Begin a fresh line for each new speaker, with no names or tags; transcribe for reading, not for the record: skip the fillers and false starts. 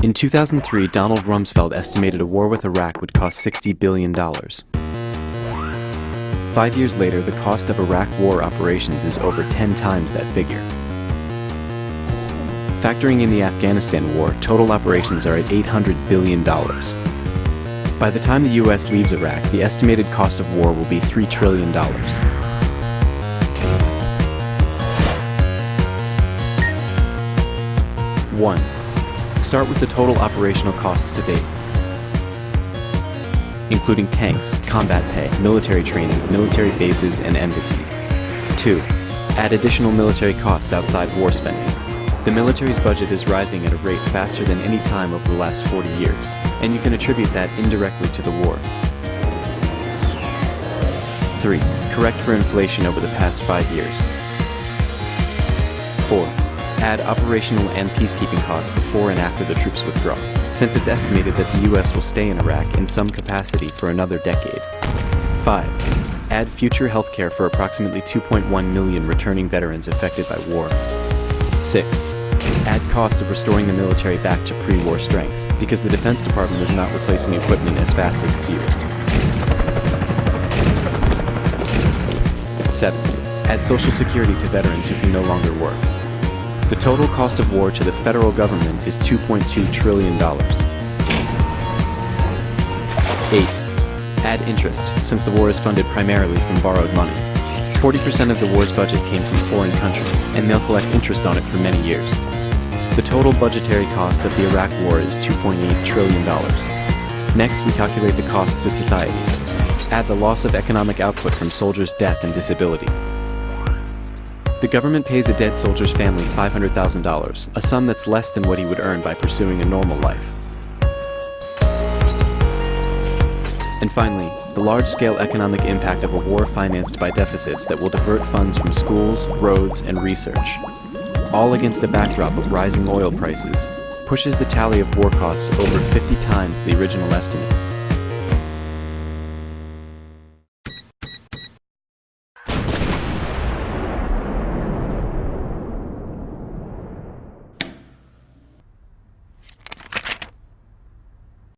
In 2003, Donald Rumsfeld estimated a war with Iraq would cost $60 billion. 5 years later, the cost of Iraq war operations is over 10 times that figure. Factoring in the Afghanistan war, total operations are at $800 billion. By the time the U.S. leaves Iraq, the estimated cost of war will be $3 trillion. 1. Start with the total operational costs to date, including tanks, combat pay, military training, military bases, and embassies. 2. Add additional military costs outside war spending. The military's budget is rising at a rate faster than any time over the last 40 years, and you can attribute that indirectly to the war. 3. Correct for inflation over the past 5 years. 4. Add operational and peacekeeping costs before and after the troops withdraw, since it's estimated that the U.S. will stay in Iraq in some capacity for another decade. 5. Add future health care for approximately 2.1 million returning veterans affected by war. 6. Add cost of restoring the military back to pre-war strength, because the Defense Department is not replacing equipment as fast as it's used. 7. Add Social Security to veterans who can no longer work. The total cost of war to the federal government is $2.2 trillion. 8. Add interest, since the war is funded primarily from borrowed money. 40% of the war's budget came from foreign countries, and they'll collect interest on it for many years. The total budgetary cost of the Iraq war is $2.8 trillion. Next, we calculate the cost to society. Add the loss of economic output from soldiers' death and disability. The government pays a dead soldier's family $500,000, a sum that's less than what he would earn by pursuing a normal life. And finally, the large-scale economic impact of a war financed by deficits that will divert funds from schools, roads, and research, all against a backdrop of rising oil prices, pushes the tally of war costs over 50 times the original estimate.